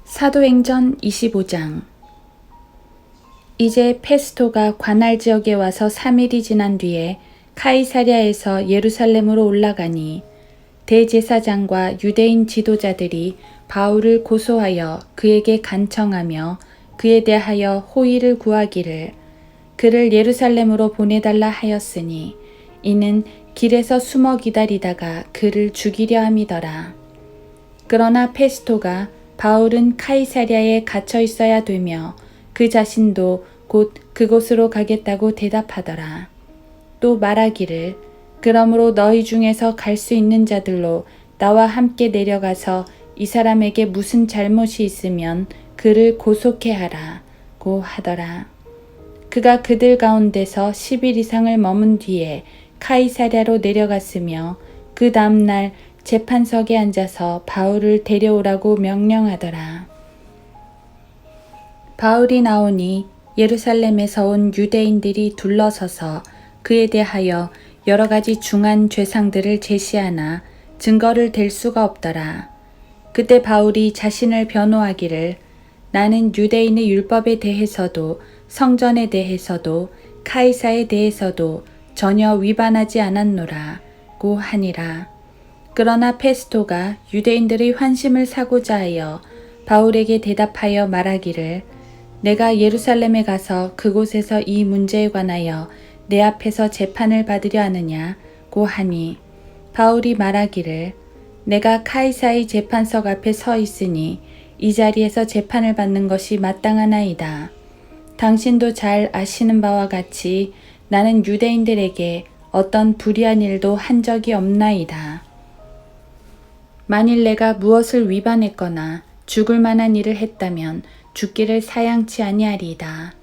사도행전 25장. 이제 페스토가 관할 지역에 와서 3일이 지난 뒤에 카이사랴에서 예루살렘으로 올라가니 대제사장과 유대인 지도자들이 바울을 고소하여 그에게 간청하며 그에 대하여 호의를 구하기를 그를 예루살렘으로 보내달라 하였으니 이는 길에서 숨어 기다리다가 그를 죽이려 함이더라. 그러나 페스토가 바울은 카이사랴에 갇혀 있어야 되며 그 자신도 곧 그곳으로 가겠다고 대답하더라. 또 말하기를 그러므로 너희 중에서 갈 수 있는 자들로 나와 함께 내려가서 이 사람에게 무슨 잘못이 있으면 그를 고속해 하라고 하더라. 그가 그들 가운데서 10일 이상을 머문 뒤에 카이사랴로 내려갔으며 그 다음날 재판석에 앉아서 바울을 데려오라고 명령하더라. 바울이 나오니 예루살렘에서 온 유대인들이 둘러서서 그에 대하여 여러 가지 중한 죄상들을 제시하나 증거를 댈 수가 없더라. 그때 바울이 자신을 변호하기를 나는 유대인의 율법에 대해서도 성전에 대해서도 카이사에 대해서도 전혀 위반하지 않았노라고 하니라. 그러나 페스토가 유대인들의 환심을 사고자 하여 바울에게 대답하여 말하기를 내가 예루살렘에 가서 그곳에서 이 문제에 관하여 내 앞에서 재판을 받으려 하느냐고 하니 바울이 말하기를 내가 카이사의 재판석 앞에 서 있으니 이 자리에서 재판을 받는 것이 마땅하나이다. 당신도 잘 아시는 바와 같이 나는 유대인들에게 어떤 불의한 일도 한 적이 없나이다. 만일 내가 무엇을 위반했거나 죽을 만한 일을 했다면 죽기를 사양치 아니하리이다.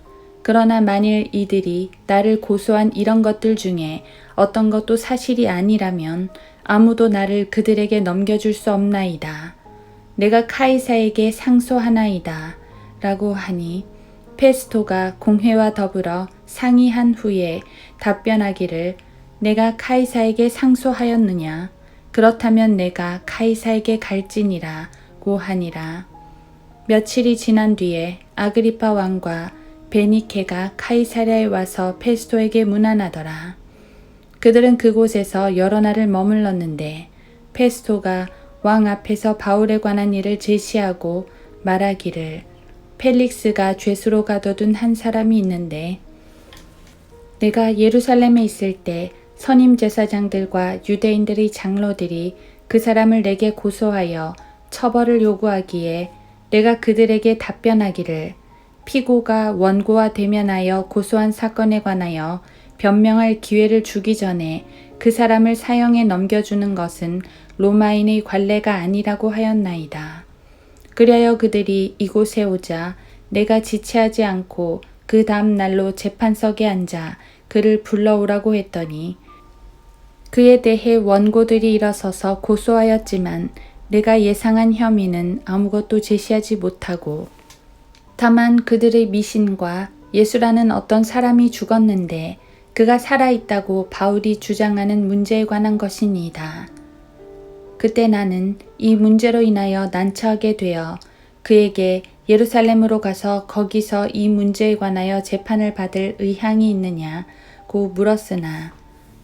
그러나 만일 이들이 나를 고소한 이런 것들 중에 어떤 것도 사실이 아니라면 아무도 나를 그들에게 넘겨줄 수 없나이다. 내가 카이사에게 상소하나이다. 라고 하니 페스토가 공회와 더불어 상의한 후에 답변하기를 내가 카이사에게 상소하였느냐? 그렇다면 내가 카이사에게 갈지니라고 하니라. 며칠이 지난 뒤에 아그리파 왕과 베니케가 카이사랴에 와서 페스토에게 문안하더라. 그들은 그곳에서 여러 날을 머물렀는데 페스토가 왕 앞에서 바울에 관한 일을 제시하고 말하기를 펠릭스가 죄수로 가둬둔 한 사람이 있는데 내가 예루살렘에 있을 때 선임 제사장들과 유대인들의 장로들이 그 사람을 내게 고소하여 처벌을 요구하기에 내가 그들에게 답변하기를 피고가 원고와 대면하여 고소한 사건에 관하여 변명할 기회를 주기 전에 그 사람을 사형에 넘겨주는 것은 로마인의 관례가 아니라고 하였나이다. 그리하여 그들이 이곳에 오자 내가 지체하지 않고 그 다음 날로 재판석에 앉아 그를 불러오라고 했더니 그에 대해 원고들이 일어서서 고소하였지만 내가 예상한 혐의는 아무것도 제시하지 못하고 다만 그들의 미신과 예수라는 어떤 사람이 죽었는데 그가 살아있다고 바울이 주장하는 문제에 관한 것이니이다. 그때 나는 이 문제로 인하여 난처하게 되어 그에게 예루살렘으로 가서 거기서 이 문제에 관하여 재판을 받을 의향이 있느냐고 물었으나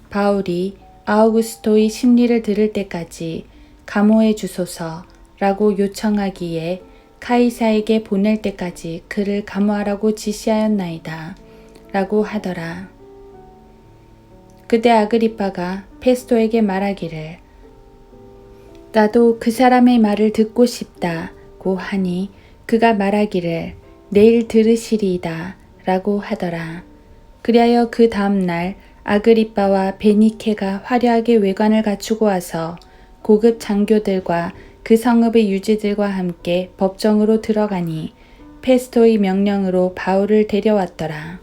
바울이 아우구스토의 심리를 들을 때까지 감호해 주소서라고 요청하기에 카이사에게 보낼 때까지 그를 감호하라고 지시하였나이다. 라고 하더라. 그때 아그리파가 페스토에게 말하기를 나도 그 사람의 말을 듣고 싶다고 하니 그가 말하기를 내일 들으시리이다. 라고 하더라. 그리하여 그 다음날 아그리빠와 베니케가 화려하게 외관을 갖추고 와서 고급 장교들과 그 성읍의 유지들과 함께 법정으로 들어가니 페스토의 명령으로 바울을 데려왔더라.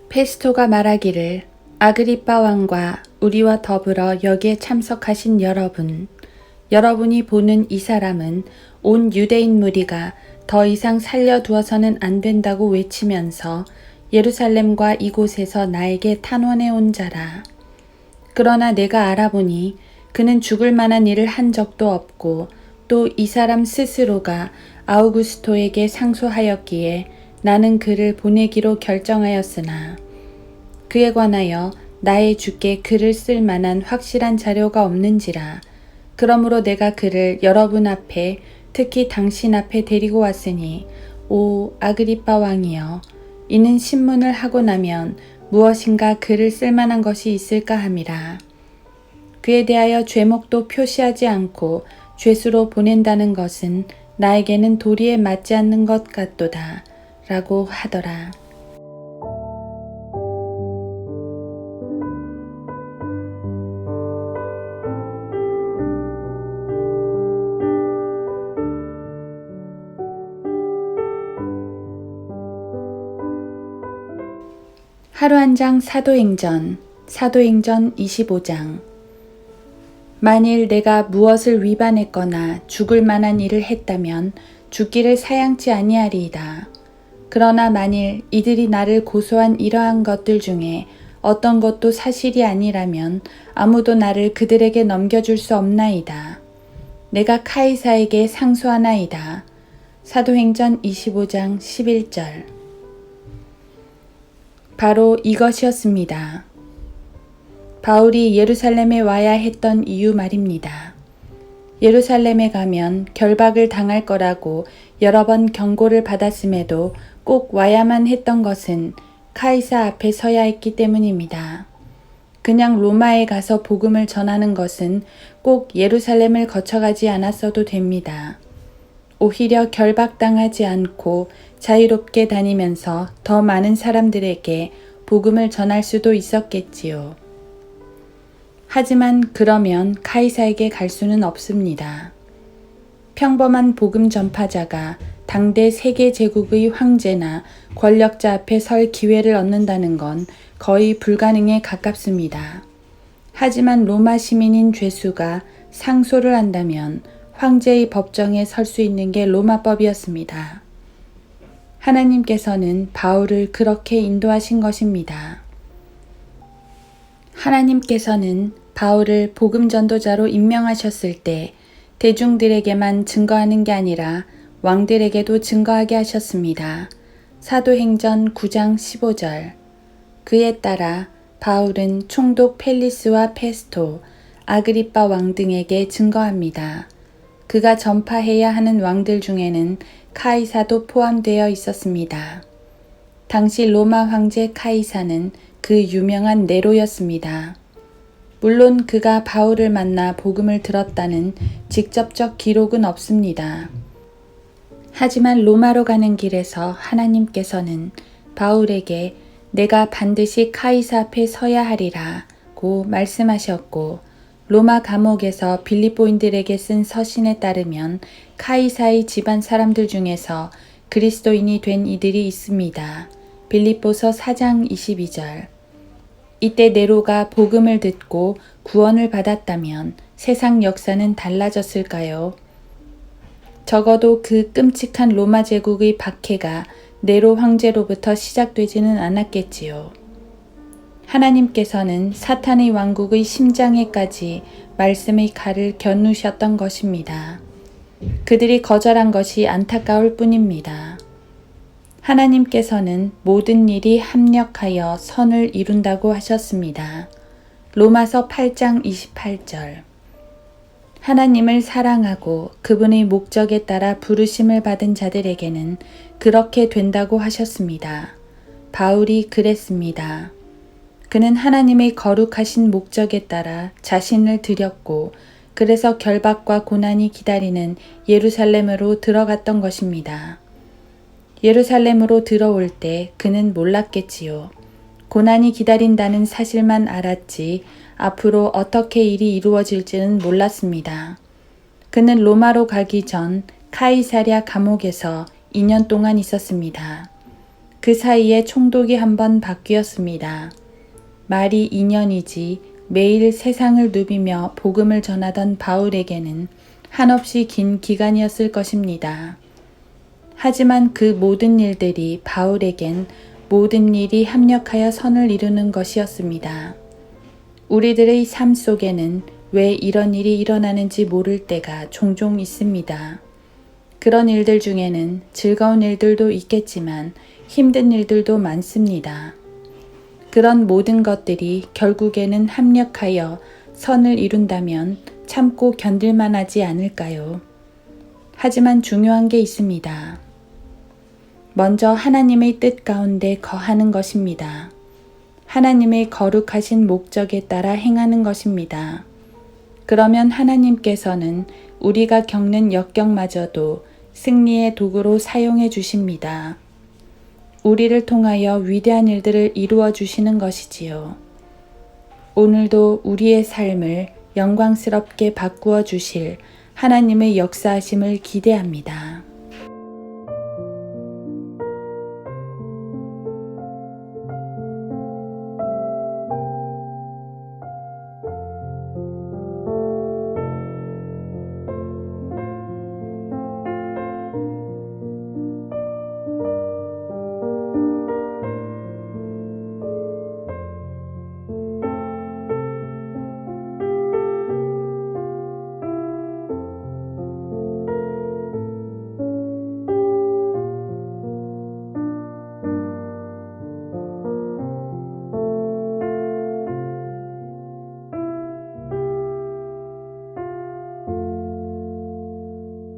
페스토가 말하기를 아그리빠 왕과 우리와 더불어 여기에 참석하신 여러분이 보는 이 사람은 온 유대인 무리가 더 이상 살려두어서는 안 된다고 외치면서 예루살렘과 이곳에서 나에게 탄원해 온 자라. 그러나 내가 알아보니 그는 죽을 만한 일을 한 적도 없고 또 이 사람 스스로가 아우구스토에게 상소하였기에 나는 그를 보내기로 결정하였으나 그에 관하여 나의 주께 글을 쓸 만한 확실한 자료가 없는지라. 그러므로 내가 그를 여러분 앞에 특히 당신 앞에 데리고 왔으니 오 아그리빠 왕이여, 이는 신문을 하고 나면 무엇인가 글을 쓸 만한 것이 있을까 함이라. 그에 대하여 죄목도 표시하지 않고 죄수로 보낸다는 것은 나에게는 도리에 맞지 않는 것 같도다 라고 하더라. 하루 한 장 사도행전 25장. 만일 내가 무엇을 위반했거나 죽을 만한 일을 했다면 죽기를 사양치 아니하리이다. 그러나 만일 이들이 나를 고소한 이러한 것들 중에 어떤 것도 사실이 아니라면 아무도 나를 그들에게 넘겨줄 수 없나이다. 내가 카이사에게 상소하나이다. 사도행전 25장 11절. 바로 이것이었습니다. 바울이 예루살렘에 와야 했던 이유 말입니다. 예루살렘에 가면 결박을 당할 거라고 여러 번 경고를 받았음에도 꼭 와야만 했던 것은 카이사 앞에 서야 했기 때문입니다. 그냥 로마에 가서 복음을 전하는 것은 꼭 예루살렘을 거쳐가지 않았어도 됩니다. 오히려 결박당하지 않고 자유롭게 다니면서 더 많은 사람들에게 복음을 전할 수도 있었겠지요. 하지만 그러면 카이사에게 갈 수는 없습니다. 평범한 복음 전파자가 당대 세계 제국의 황제나 권력자 앞에 설 기회를 얻는다는 건 거의 불가능에 가깝습니다. 하지만 로마 시민인 죄수가 상소를 한다면 황제의 법정에 설 수 있는 게 로마법이었습니다. 하나님께서는 바울을 그렇게 인도하신 것입니다. 하나님께서는 바울을 복음 전도자로 임명하셨을 때 대중들에게만 증거하는 게 아니라 왕들에게도 증거하게 하셨습니다. 사도행전 9장 15절. 그에 따라 바울은 총독 펠리스와 페스토, 아그리빠 왕 등에게 증거합니다. 그가 전파해야 하는 왕들 중에는 카이사도 포함되어 있었습니다. 당시 로마 황제 카이사는 그 유명한 네로였습니다. 물론 그가 바울을 만나 복음을 들었다는 직접적 기록은 없습니다. 하지만 로마로 가는 길에서 하나님께서는 바울에게 내가 반드시 카이사 앞에 서야 하리라고 말씀하셨고, 로마 감옥에서 빌립보인들에게 쓴 서신에 따르면 카이사의 집안 사람들 중에서 그리스도인이 된 이들이 있습니다. 빌립보서 4장 22절. 이때 네로가 복음을 듣고 구원을 받았다면 세상 역사는 달라졌을까요? 적어도 그 끔찍한 로마 제국의 박해가 네로 황제로부터 시작되지는 않았겠지요. 하나님께서는 사탄의 왕국의 심장에까지 말씀의 칼을 겨누셨던 것입니다. 그들이 거절한 것이 안타까울 뿐입니다. 하나님께서는 모든 일이 합력하여 선을 이룬다고 하셨습니다. 로마서 8장 28절. 하나님을 사랑하고 그분의 목적에 따라 부르심을 받은 자들에게는 그렇게 된다고 하셨습니다. 바울이 그랬습니다. 그는 하나님의 거룩하신 목적에 따라 자신을 드렸고, 그래서 결박과 고난이 기다리는 예루살렘으로 들어갔던 것입니다. 예루살렘으로 들어올 때 그는 몰랐겠지요. 고난이 기다린다는 사실만 알았지 앞으로 어떻게 일이 이루어질지는 몰랐습니다. 그는 로마로 가기 전 카이사랴 감옥에서 2년 동안 있었습니다. 그 사이에 총독이 한 번 바뀌었습니다. 말이 2년이지 매일 세상을 누비며 복음을 전하던 바울에게는 한없이 긴 기간이었을 것입니다. 하지만 그 모든 일들이 바울에겐 모든 일이 합력하여 선을 이루는 것이었습니다. 우리들의 삶 속에는 왜 이런 일이 일어나는지 모를 때가 종종 있습니다. 그런 일들 중에는 즐거운 일들도 있겠지만 힘든 일들도 많습니다. 그런 모든 것들이 결국에는 합력하여 선을 이룬다면 참고 견딜만 하지 않을까요? 하지만 중요한 게 있습니다. 먼저 하나님의 뜻 가운데 거하는 것입니다. 하나님의 거룩하신 목적에 따라 행하는 것입니다. 그러면 하나님께서는 우리가 겪는 역경마저도 승리의 도구로 사용해 주십니다. 우리를 통하여 위대한 일들을 이루어 주시는 것이지요. 오늘도 우리의 삶을 영광스럽게 바꾸어 주실 하나님의 역사하심을 기대합니다.